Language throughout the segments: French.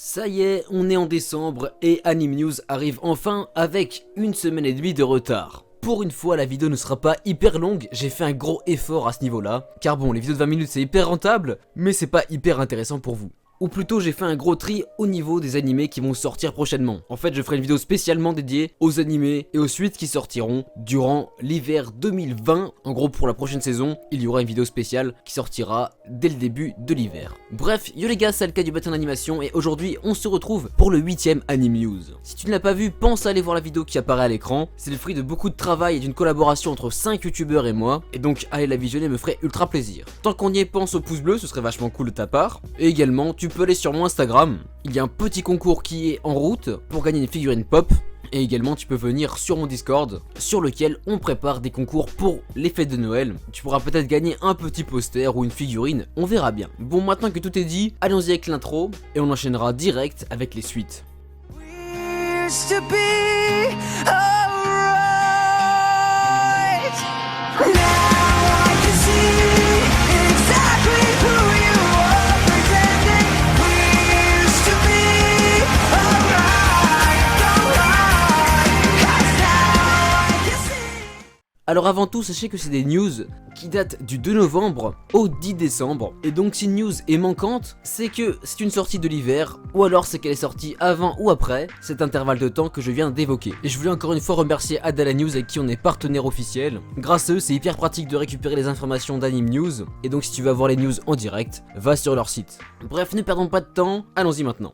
Ça y est, on est en décembre et Anime News arrive enfin avec une semaine et demie de retard. Pour une fois, la vidéo ne sera pas hyper longue, j'ai fait un gros effort à ce niveau-là. Car bon, les vidéos de 20 minutes c'est hyper rentable, mais c'est pas hyper intéressant pour vous. Ou plutôt j'ai fait un gros tri au niveau des animés qui vont sortir prochainement. En fait je ferai une vidéo spécialement dédiée aux animés et aux suites qui sortiront durant l'hiver 2020. En gros pour la prochaine saison, il y aura une vidéo spéciale qui sortira dès le début de l'hiver. Bref, yo les gars, c'est le cas du bâton d'animation et aujourd'hui on se retrouve pour le 8ème Anime News. Si tu ne l'as pas vu, pense à aller voir la vidéo qui apparaît à l'écran. C'est le fruit de beaucoup de travail et d'une collaboration entre 5 youtubeurs et moi. Et donc aller la visionner me ferait ultra plaisir. Tant qu'on y est, pense au pouce bleu, ce serait vachement cool de ta part. Et également, tu peux aller sur mon Instagram, il y a un petit concours qui est en route pour gagner une figurine pop. Et également tu peux venir sur mon Discord sur lequel on prépare des concours pour les fêtes de Noël. Tu pourras peut-être gagner un petit poster ou une figurine, on verra bien. Bon, maintenant que tout est dit, allons-y avec l'intro et on enchaînera direct avec les suites. Alors avant tout, sachez que c'est des news qui datent du 2 novembre au 10 décembre. Et donc si une news est manquante, c'est que c'est une sortie de l'hiver, ou alors c'est qu'elle est sortie avant ou après cet intervalle de temps que je viens d'évoquer. Et je voulais encore une fois remercier Adala News avec qui on est partenaire officiel. Grâce à eux, c'est hyper pratique de récupérer les informations d'Anime News. Et donc si tu veux avoir les news en direct, va sur leur site. Bref, ne perdons pas de temps, allons-y maintenant.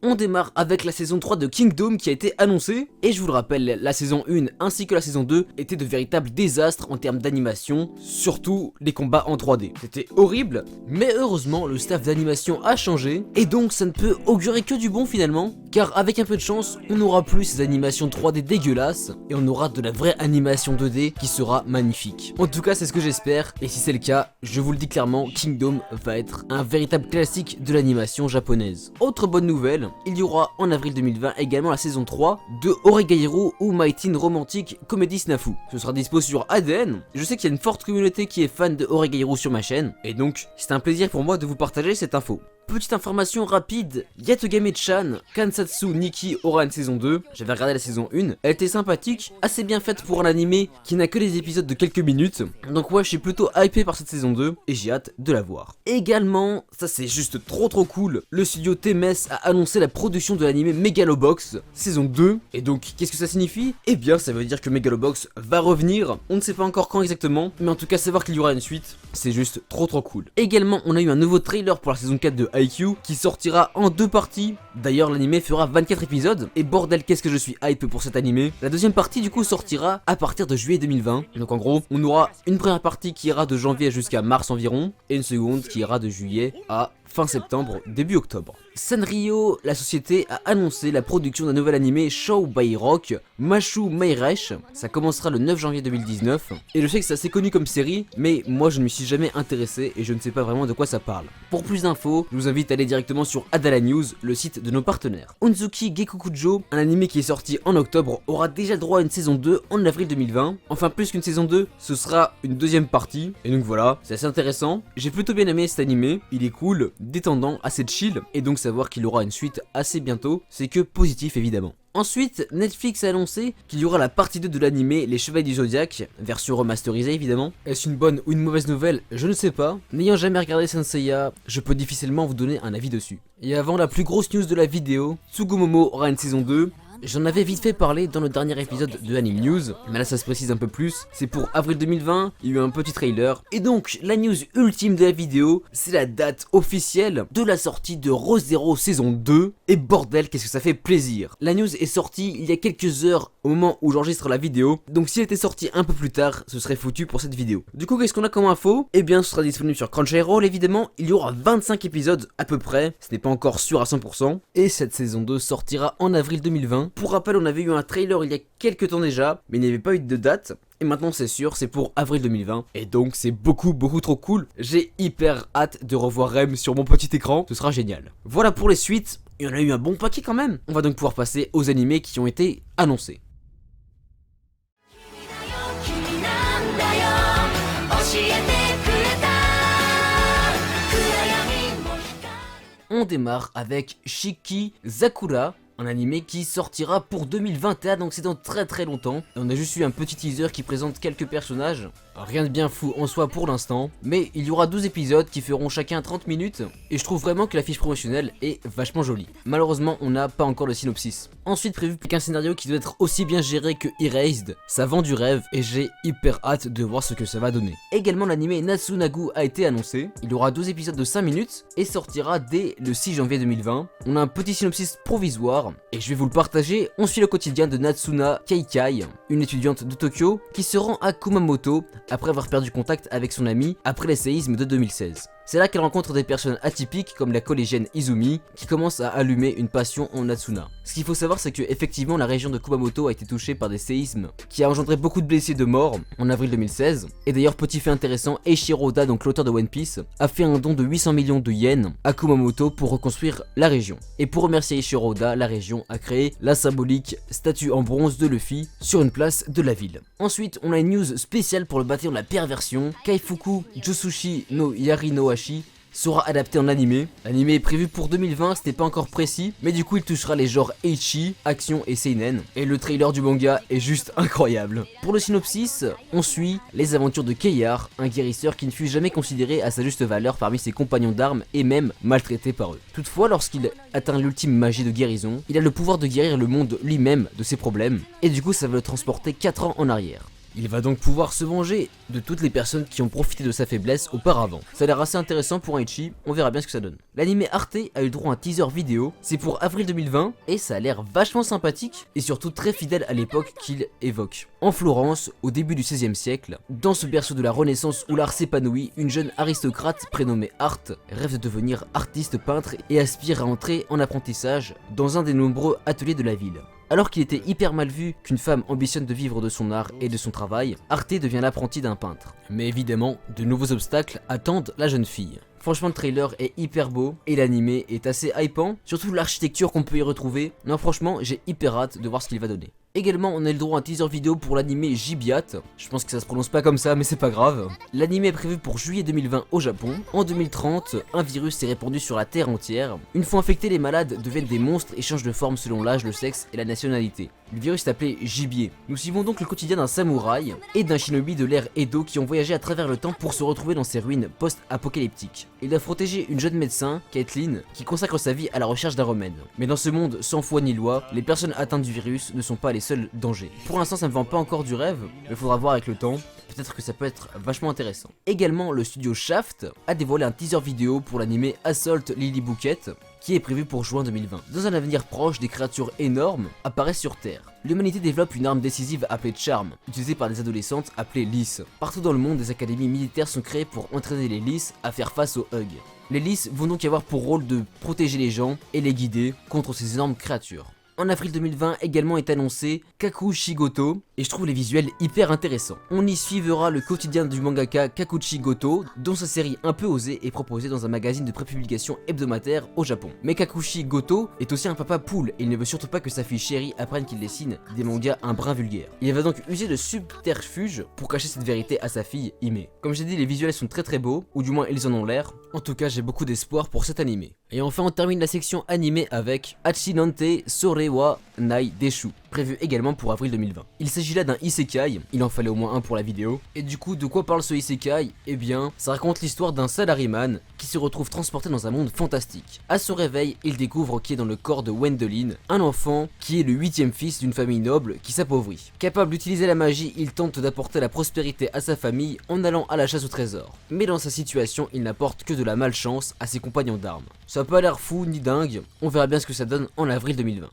On démarre avec la saison 3 de Kingdom qui a été annoncée. Et je vous le rappelle, la saison 1 ainsi que la saison 2 étaient de véritables désastres en termes d'animation, surtout les combats en 3D. C'était horrible, mais heureusement le staff d'animation a changé. Et donc ça ne peut augurer que du bon finalement, car avec un peu de chance, on n'aura plus ces animations 3D dégueulasses et on aura de la vraie animation 2D qui sera magnifique. En tout cas c'est ce que j'espère, et si c'est le cas, je vous le dis clairement, Kingdom va être un véritable classique de l'animation japonaise. Autre bonne nouvelle, il y aura en avril 2020 également la saison 3 de Oregairu ou My Teen Romantic Comedy Snafu. Ce sera dispo sur ADN. Je sais qu'il y a une forte communauté qui est fan de Oregairu sur ma chaîne, et donc c'est un plaisir pour moi de vous partager cette info. Petite information rapide, Yatogame-chan Kansatsu Nikki aura une saison 2, j'avais regardé la saison 1, elle était sympathique, assez bien faite pour un animé qui n'a que des épisodes de quelques minutes, donc ouais je suis plutôt hypé par cette saison 2 et j'ai hâte de la voir. Également, ça c'est juste trop cool, le studio TMS a annoncé la production de l'animé Megalobox saison 2, et donc qu'est-ce que ça signifie? Eh bien ça veut dire que Megalobox va revenir, on ne sait pas encore quand exactement, mais en tout cas savoir qu'il y aura une suite, c'est juste trop cool. Également on a eu un nouveau trailer pour la saison 4 de IQ qui sortira en 2 parties. D'ailleurs l'animé fera 24 épisodes et bordel qu'est-ce que je suis hype pour cet animé. La deuxième partie du coup sortira à partir de juillet 2020. Donc en gros on aura une première partie qui ira de janvier jusqu'à mars environ et une seconde qui ira de juillet à fin septembre, début octobre. Sanrio, la société, a annoncé la production d'un nouvel animé Show by Rock, Mashu Meiresh. Ça commencera le 9 janvier 2019. Et je sais que c'est assez connu comme série, mais moi je ne m'y suis jamais intéressé et je ne sais pas vraiment de quoi ça parle. Pour plus d'infos, je vous invite à aller directement sur Adala News, le site de nos partenaires. Onzuki Gekukujo, un animé qui est sorti en octobre, aura déjà droit à une saison 2 en avril 2020. Enfin plus qu'une saison 2, ce sera une deuxième partie. Et donc voilà, c'est assez intéressant. J'ai plutôt bien aimé cet animé, il est cool, détendant, assez chill, et donc savoir qu'il aura une suite assez bientôt, c'est que positif évidemment. Ensuite, Netflix a annoncé qu'il y aura la partie 2 de l'animé Les Chevaliers du Zodiac, version remasterisée évidemment. Est-ce une bonne ou une mauvaise nouvelle? Je ne sais pas. N'ayant jamais regardé Senseiya, je peux difficilement vous donner un avis dessus. Et avant la plus grosse news de la vidéo, Tsugumomo aura une saison 2. J'en avais vite fait parler dans le dernier épisode de Anime News, mais là ça se précise un peu plus, c'est pour avril 2020, il y a eu un petit trailer, et donc la news ultime de la vidéo, c'est la date officielle de la sortie de Re:Zero saison 2, et bordel qu'est-ce que ça fait plaisir. La news est sortie il y a quelques heures au moment où j'enregistre la vidéo, donc si elle était sortie un peu plus tard, ce serait foutu pour cette vidéo. Du coup qu'est-ce qu'on a comme info? Eh bien ce sera disponible sur Crunchyroll évidemment, il y aura 25 épisodes à peu près, ce n'est pas encore sûr à 100%, et cette saison 2 sortira en avril 2020. Pour rappel, on avait eu un trailer il y a quelques temps déjà, mais il n'y avait pas eu de date. Et maintenant c'est sûr, c'est pour avril 2020. Et donc c'est beaucoup trop cool. J'ai hyper hâte de revoir Rem sur mon petit écran, ce sera génial. Voilà pour les suites, il y en a eu un bon paquet quand même. On va donc pouvoir passer aux animés qui ont été annoncés. on démarre avec Shiki Sakura, un animé qui sortira pour 2021, donc c'est dans très longtemps. On a juste eu un petit teaser qui présente quelques personnages, rien de bien fou en soi pour l'instant, mais il y aura 12 épisodes qui feront chacun 30 minutes, et je trouve vraiment que la fiche promotionnelle est vachement jolie. Malheureusement, on n'a pas encore le synopsis. Ensuite prévu qu'un scénario qui doit être aussi bien géré que Erased, ça vend du rêve, et j'ai hyper hâte de voir ce que ça va donner. Également l'animé Natsunagu a été annoncé, il y aura 12 épisodes de 5 minutes, et sortira dès le 6 janvier 2020. On a un petit synopsis provisoire, et je vais vous le partager. On suit le quotidien de Natsuna Kaikai, une étudiante de Tokyo qui se rend à Kumamoto après avoir perdu contact avec son ami après les séismes de 2016. C'est là qu'elle rencontre des personnes atypiques comme la collégienne Izumi qui commence à allumer une passion en Natsuna. Ce qu'il faut savoir, c'est que effectivement la région de Kumamoto a été touchée par des séismes qui a engendré beaucoup de blessés, de morts en avril 2016. Et d'ailleurs, petit fait intéressant, Eiichiro Oda, donc l'auteur de One Piece, a fait un don de 800 millions de yens à Kumamoto pour reconstruire la région. Et pour remercier Eiichiro Oda, la région a créé la symbolique statue en bronze de Luffy sur une place de la ville. Ensuite, on a une news spéciale pour le bataillon de la perversion. Kaifuku Josushi no Yarinohashi sera adapté en animé. L'animé est prévu pour 2020, c'était pas encore précis, mais du coup il touchera les genres Eichi, action et seinen. Et le trailer du manga est juste incroyable. Pour le synopsis, on suit les aventures de Keiar, un guérisseur qui ne fut jamais considéré à sa juste valeur parmi ses compagnons d'armes et même maltraité par eux. Toutefois, lorsqu'il atteint l'ultime magie de guérison, il a le pouvoir de guérir le monde lui-même de ses problèmes, et du coup ça va le transporter 4 ans en arrière. Il va donc pouvoir se venger de toutes les personnes qui ont profité de sa faiblesse auparavant. Ça a l'air assez intéressant pour un Eichi, on verra bien ce que ça donne. L'animé Arte a eu droit à un teaser vidéo, c'est pour avril 2020, et ça a l'air vachement sympathique, et surtout très fidèle à l'époque qu'il évoque. En Florence, au début du XVIe siècle, dans ce berceau de la Renaissance où l'art s'épanouit, une jeune aristocrate prénommée Art rêve de devenir artiste peintre et aspire à entrer en apprentissage dans un des nombreux ateliers de la ville. Alors qu'il était hyper mal vu qu'une femme ambitionne de vivre de son art et de son travail, Arte devient l'apprenti d'un peintre. Mais évidemment, de nouveaux obstacles attendent la jeune fille. Franchement, le trailer est hyper beau et l'animé est assez hypant, surtout l'architecture qu'on peut y retrouver. Non, franchement, j'ai hyper hâte de voir ce qu'il va donner. Également, on a eu le droit à un teaser vidéo pour l'animé Gibiat. Je pense que ça se prononce pas comme ça, mais c'est pas grave. L'animé est prévu pour juillet 2020 au Japon. En 2030, un virus s'est répandu sur la Terre entière. Une fois infectés, les malades deviennent des monstres et changent de forme selon l'âge, le sexe et la nationalité. Le virus est appelé Gibier. Nous suivons donc le quotidien d'un samouraï et d'un shinobi de l'ère Edo qui ont voyagé à travers le temps pour se retrouver dans ces ruines post-apocalyptiques. Il doit protéger une jeune médecin, Caitlin, qui consacre sa vie à la recherche d'un remède. Mais dans ce monde sans foi ni loi, les personnes atteintes du virus ne sont pas les seuls dangers. Pour l'instant, ça ne vend pas encore du rêve, mais il faudra voir avec le temps. Peut-être que ça peut être vachement intéressant. Également, le studio Shaft a dévoilé un teaser vidéo pour l'animé Assault Lily Bouquet, qui est prévu pour juin 2020. Dans un avenir proche, des créatures énormes apparaissent sur Terre. L'humanité développe une arme décisive appelée Charm, utilisée par des adolescentes appelées Lys. Partout dans le monde, des académies militaires sont créées pour entraîner les Lys à faire face aux Hug. Les Lys vont donc avoir pour rôle de protéger les gens et les guider contre ces énormes créatures. En avril 2020 également est annoncé Kakushigoto, et je trouve les visuels hyper intéressants. On y suivra le quotidien du mangaka Kakushigoto, dont sa série un peu osée est proposée dans un magazine de prépublication hebdomadaire au Japon. Mais Kakushigoto est aussi un papa poule, et il ne veut surtout pas que sa fille chérie apprenne qu'il dessine des mangas un brin vulgaire. Il va donc user de subterfuge pour cacher cette vérité à sa fille Hime. Comme j'ai dit, les visuels sont très beaux, ou du moins ils en ont l'air. En tout cas, j'ai beaucoup d'espoir pour cet animé. Et enfin, on termine la section animé avec Hachinante Sorewa Nai Deshu, prévu également pour avril 2020. Il s'agit là d'un isekai, il en fallait au moins un pour la vidéo. Et du coup, de quoi parle ce isekai? Eh bien, ça raconte l'histoire d'un salaryman qui se retrouve transporté dans un monde fantastique. À son réveil, il découvre qu'il est dans le corps de Wendelin, un enfant qui est le 8e fils d'une famille noble qui s'appauvrit. Capable d'utiliser la magie, il tente d'apporter la prospérité à sa famille en allant à la chasse au trésor. Mais dans sa situation, il n'apporte que de la malchance à ses compagnons d'armes. Ça a pas l'air fou ni dingue, on verra bien ce que ça donne en avril 2020.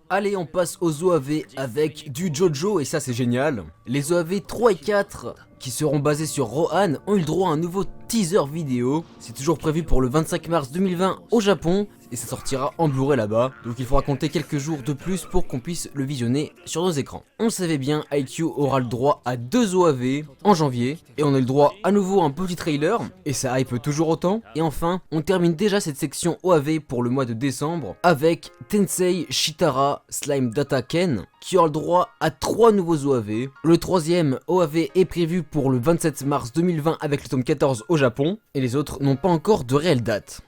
Allez, on passe aux OAV avec du JoJo et ça c'est génial. Les OAV 3 et 4 qui seront basés sur Rohan, ont eu le droit à un nouveau teaser vidéo. C'est toujours prévu pour le 25 mars 2020 au Japon et ça sortira en Blu-ray là-bas. Donc il faudra compter quelques jours de plus pour qu'on puisse le visionner sur nos écrans. On le savait bien, IQ aura le droit à 2 OAV en janvier et on a le droit à nouveau à un petit trailer et ça hype toujours autant. Et enfin, on termine déjà cette section OAV pour le mois de décembre avec Tensei Shitara Slime Data Ken qui aura le droit à 3 nouveaux OAV. Le troisième OAV est prévu pour le 27 mars 2020 avec le tome 14 au Japon et les autres n'ont pas encore de réelle date.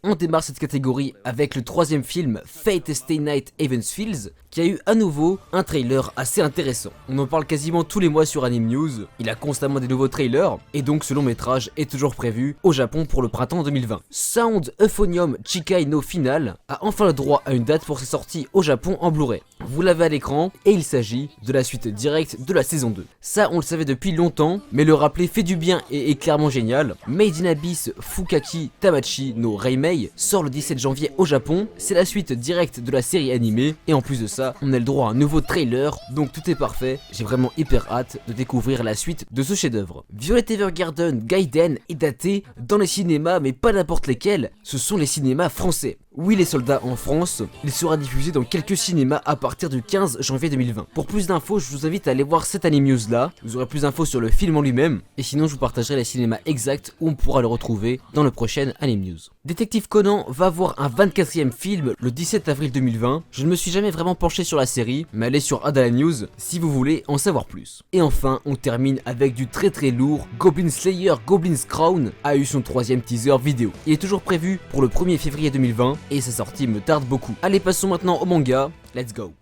On démarre cette catégorie avec le troisième film Fate Stay Night Evansfields qui a eu à nouveau un trailer assez intéressant. On en parle quasiment tous les mois sur Anime News, il a constamment des nouveaux trailers et donc ce long métrage est toujours prévu au Japon pour le printemps 2020. Sound Euphonium Chikai no Final a enfin le droit à une date pour sa sortie au Japon en Blu-ray. Vous l'avez à l'écran et il s'agit de la suite directe de la saison 2. Ça on le savait depuis longtemps mais le rappeler fait du bien et est clairement génial. Made in Abyss Fukaki Tamachi no Reimei sort le 17 janvier au Japon, c'est la suite directe de la série animée et en plus de ça on a le droit à un nouveau trailer donc tout est parfait, j'ai vraiment hyper hâte de découvrir la suite de ce chef d'œuvre. Violet Evergarden Gaiden est daté dans les cinémas mais pas n'importe lesquels, ce sont les cinémas français. Oui les soldats en France, il sera diffusé dans quelques cinémas à partir du 15 janvier 2020. Pour plus d'infos, je vous invite à aller voir cette anime news là, vous aurez plus d'infos sur le film en lui-même, et sinon je vous partagerai les cinémas exacts où on pourra le retrouver dans le prochain anime news. Détective Conan va avoir un 24e film le 17 avril 2020, je ne me suis jamais vraiment penché sur la série, mais allez sur Adala News si vous voulez en savoir plus. Et enfin, on termine avec du très lourd, Goblin Slayer Goblin's Crown a eu son 3e teaser vidéo. Il est toujours prévu pour le 1er février 2020, et sa sortie me tarde beaucoup. Allez, passons maintenant au manga, let's go.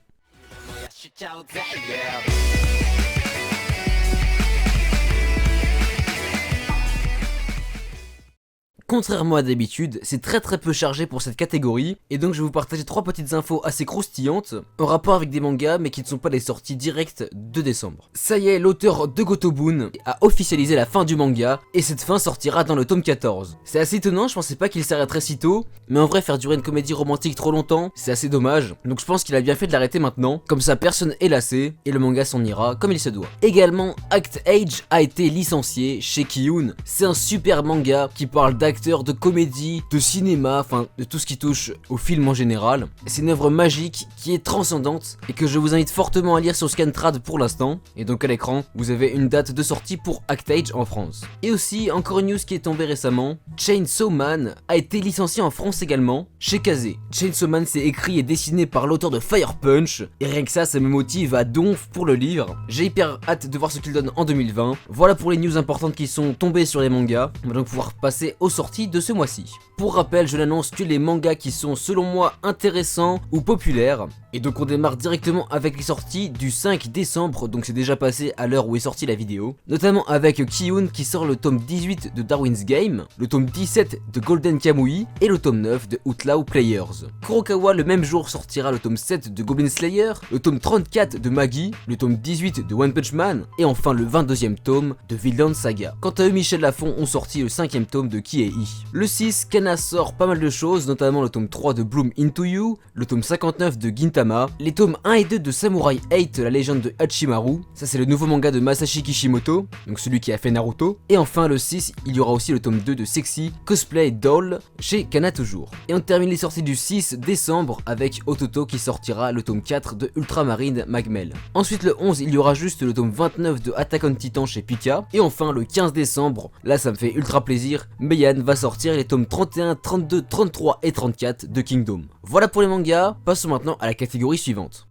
Contrairement à d'habitude, c'est très peu chargé pour cette catégorie, et donc je vais vous partager 3 petites infos assez croustillantes, en rapport avec des mangas, mais qui ne sont pas des sorties directes de décembre. Ça y est, l'auteur de Gotobun a officialisé la fin du manga, et cette fin sortira dans le tome 14. C'est assez étonnant, je pensais pas qu'il s'arrêterait si tôt, mais en vrai faire durer une comédie romantique trop longtemps, c'est assez dommage, donc je pense qu'il a bien fait de l'arrêter maintenant, comme ça personne est lassé, et le manga s'en ira comme il se doit. Également, Act Age a été licencié chez Kiyun, c'est un super manga qui parle d'acteurs de comédie, de cinéma, enfin de tout ce qui touche au film en général. C'est une œuvre magique qui est transcendante et que je vous invite fortement à lire sur Scantrad pour l'instant. Et donc à l'écran, vous avez une date de sortie pour Act Age en France. Et aussi, encore une news qui est tombée récemment, Chainsaw Man a été licencié en France également chez Kazé. Chainsaw Man c'est écrit et dessiné par l'auteur de Fire Punch et rien que ça me motive à donf pour le livre. J'ai hyper hâte de voir ce qu'il donne en 2020. Voilà pour les news importantes qui sont tombées sur les mangas. On va donc pouvoir passer aux sorties de ce mois-ci. Pour rappel, je n'annonce que les mangas qui sont selon moi intéressants ou populaires. Et donc on démarre directement avec les sorties du 5 décembre, donc c'est déjà passé à l'heure où est sortie la vidéo. Notamment avec Kiyun qui sort le tome 18 de Darwin's Game, le tome 17 de Golden Kamui et le tome 9 de Outlaw Players. Kurokawa le même jour sortira le tome 7 de Goblin Slayer, le tome 34 de Maggie, le tome 18 de One Punch Man et enfin le 22e tome de Vinland Saga. Quant à eux, Michel Lafon ont sorti le 5e tome de Kiei. Le 6, Kana sort pas mal de choses, notamment le tome 3 de Bloom Into You, le tome 59 de Gintama, les tomes 1 et 2 de Samurai 8, la légende de Hachimaru, ça c'est le nouveau manga de Masashi Kishimoto, donc celui qui a fait Naruto, et enfin le 6, il y aura aussi le tome 2 de Sexy Cosplay Doll, chez Kana toujours. Et on termine les sorties du 6 décembre avec Ototo qui sortira le tome 4 de Ultramarine Magmel. Ensuite le 11, il y aura juste le tome 29 de Attack on Titan chez Pika, et enfin le 15 décembre, là ça me fait ultra plaisir, Meian va sortir les tomes 31, 32, 33 et 34 de Kingdom. Voilà pour les mangas, passons maintenant à la catégorie suivante.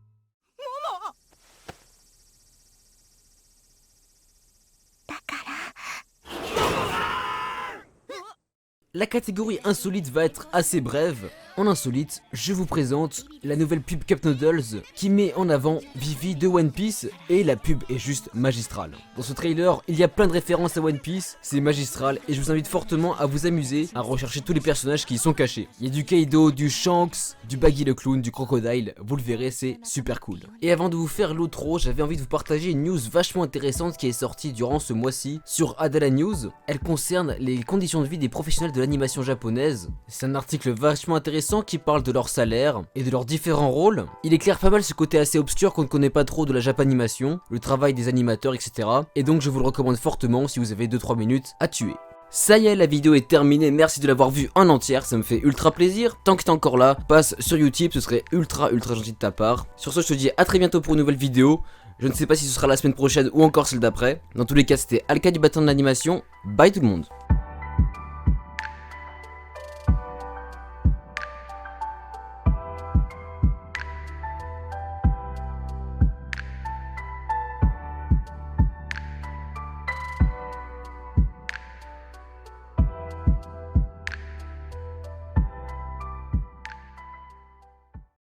La catégorie insolite va être assez brève. En insolite, je vous présente la nouvelle pub Cup Noodles qui met en avant Vivi de One Piece et la pub est juste magistrale. Dans ce trailer, il y a plein de références à One Piece, c'est magistral et je vous invite fortement à vous amuser à rechercher tous les personnages qui y sont cachés. Il y a du Kaido, du Shanks, du Baggy le Clown, du Crocodile, vous le verrez, c'est super cool. Et avant de vous faire l'outro, j'avais envie de vous partager une news vachement intéressante qui est sortie durant ce mois-ci sur Adala News. Elle concerne les conditions de vie des professionnels de l'animation japonaise. C'est un article vachement intéressant intéressants qui parlent de leur salaire et de leurs différents rôles. Il éclaire pas mal ce côté assez obscur qu'on ne connaît pas trop de la Japanimation, le travail des animateurs, etc. Et donc je vous le recommande fortement si vous avez 2-3 minutes à tuer. Ça y est, la vidéo est terminée, merci de l'avoir vue en entière, ça me fait ultra plaisir. Tant que t'es encore là, passe sur Utip, ce serait ultra gentil de ta part. Sur ce, je te dis à très bientôt pour une nouvelle vidéo. Je ne sais pas si ce sera la semaine prochaine ou encore celle d'après. Dans tous les cas, c'était Alka du bâton de l'animation. Bye tout le monde.